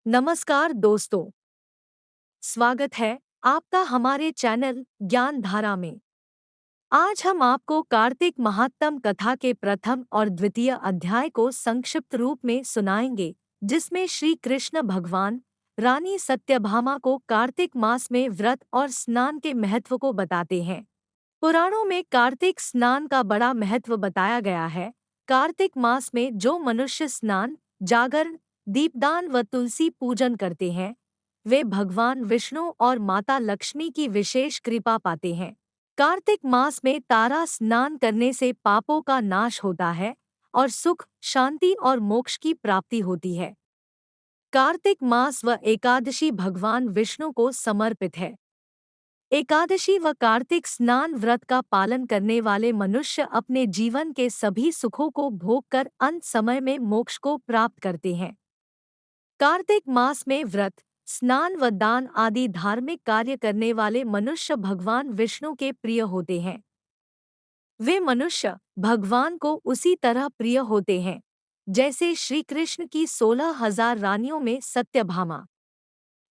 नमस्कार दोस्तों, स्वागत है आपका हमारे चैनल ज्ञान धारा में। आज हम आपको कार्तिक महात्म कथा के प्रथम और द्वितीय अध्याय को संक्षिप्त रूप में सुनाएंगे, जिसमें श्री कृष्ण भगवान रानी सत्यभामा को कार्तिक मास में व्रत और स्नान के महत्व को बताते हैं। पुराणों में कार्तिक स्नान का बड़ा महत्व बताया गया है। कार्तिक मास में जो मनुष्य स्नान, जागरण, दीपदान व तुलसी पूजन करते हैं, वे भगवान विष्णु और माता लक्ष्मी की विशेष कृपा पाते हैं। कार्तिक मास में तारा स्नान करने से पापों का नाश होता है और सुख, शांति और मोक्ष की प्राप्ति होती है। कार्तिक मास व एकादशी भगवान विष्णु को समर्पित है। एकादशी व कार्तिक स्नान व्रत का पालन करने वाले मनुष्य अपने जीवन के सभी सुखों को भोगकर अंत समय में मोक्ष को प्राप्त करते हैं। कार्तिक मास में व्रत, स्नान व दान आदि धार्मिक कार्य करने वाले मनुष्य भगवान विष्णु के प्रिय होते हैं। वे मनुष्य भगवान को उसी तरह प्रिय होते हैं जैसे श्री कृष्ण की 16,000 रानियों में सत्यभामा।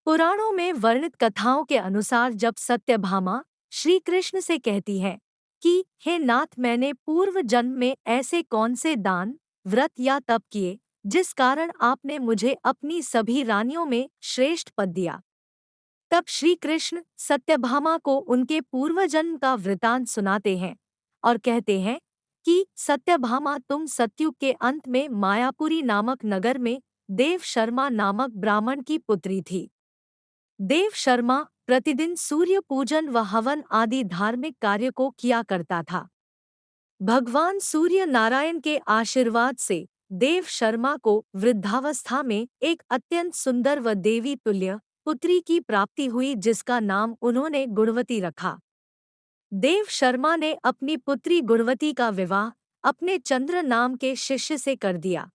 पुराणों में वर्णित कथाओं के अनुसार जब सत्यभामा श्री कृष्ण से कहती है कि हे नाथ, मैंने पूर्व जन्म में ऐसे कौन से दान, व्रत या तप किए जिस कारण आपने मुझे अपनी सभी रानियों में श्रेष्ठ पद दिया, तब श्री कृष्ण सत्यभामा को उनके पूर्व जन्म का वृतांत सुनाते हैं और कहते हैं कि सत्यभामा, तुम सतयुग के अंत में मायापुरी नामक नगर में देव शर्मा नामक ब्राह्मण की पुत्री थी। देव शर्मा प्रतिदिन सूर्य पूजन व हवन आदि धार्मिक कार्य को किया करता था। भगवान सूर्य नारायण के आशीर्वाद से देव शर्मा को वृद्धावस्था में एक अत्यंत सुंदर व देवी तुल्य पुत्री की प्राप्ति हुई, जिसका नाम उन्होंने गुणवती रखा। देव शर्मा ने अपनी पुत्री गुणवती का विवाह अपने चंद्र नाम के शिष्य से कर दिया।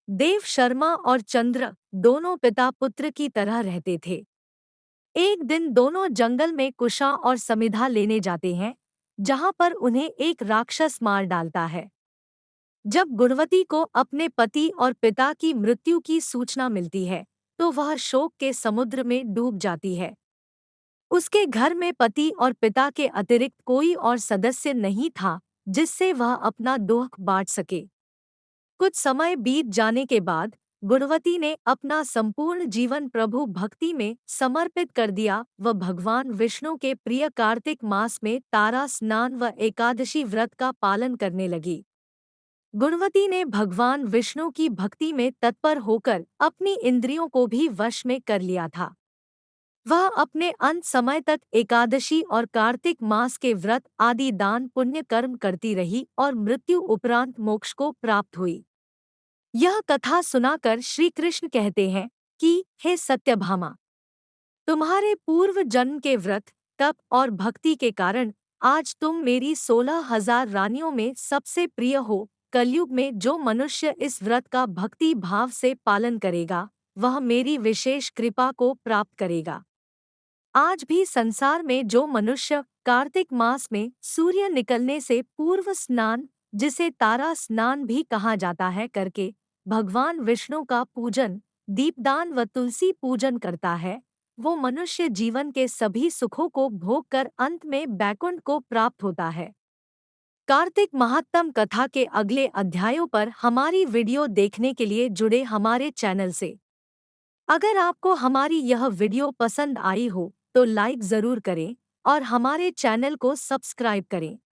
देव शर्मा और चंद्र दोनों पिता पुत्र की तरह रहते थे। एक दिन दोनों जंगल में कुशा और समिधा लेने जाते हैं, जहां पर उन्हें एक राक्षस मार डालता है। जब गुणवती को अपने पति और पिता की मृत्यु की सूचना मिलती है, तो वह शोक के समुद्र में डूब जाती है। उसके घर में पति और पिता के अतिरिक्त कोई और सदस्य नहीं था जिससे वह अपना दुख बांट सके। कुछ समय बीत जाने के बाद गुणवती ने अपना संपूर्ण जीवन प्रभु भक्ति में समर्पित कर दिया व भगवान विष्णु के प्रिय कार्तिक मास में तारा स्नान व एकादशी व्रत का पालन करने लगी। गुणवती ने भगवान विष्णु की भक्ति में तत्पर होकर अपनी इंद्रियों को भी वश में कर लिया था। वह अपने अंत समय तक एकादशी और कार्तिक मास के व्रत आदि दान पुण्य कर्म करती रही और मृत्यु उपरांत मोक्ष को प्राप्त हुई। यह कथा सुनाकर श्री कृष्ण कहते हैं कि हे सत्यभामा, तुम्हारे पूर्व जन्म के व्रत, तप और भक्ति के कारण आज तुम मेरी 16,000 रानियों में सबसे प्रिय हो। कलयुग में जो मनुष्य इस व्रत का भक्ति भाव से पालन करेगा, वह मेरी विशेष कृपा को प्राप्त करेगा। आज भी संसार में जो मनुष्य कार्तिक मास में सूर्य निकलने से पूर्व स्नान, जिसे तारा स्नान भी कहा जाता है, करके भगवान विष्णु का पूजन, दीपदान व तुलसी पूजन करता है, वो मनुष्य जीवन के सभी सुखों को भोगकर अंत में बैकुंठ को प्राप्त होता है। कार्तिक महात्म कथा के अगले अध्यायों पर हमारी वीडियो देखने के लिए जुड़े हमारे चैनल से। अगर आपको हमारी यह वीडियो पसंद आई हो तो लाइक ज़रूर करें और हमारे चैनल को सब्सक्राइब करें।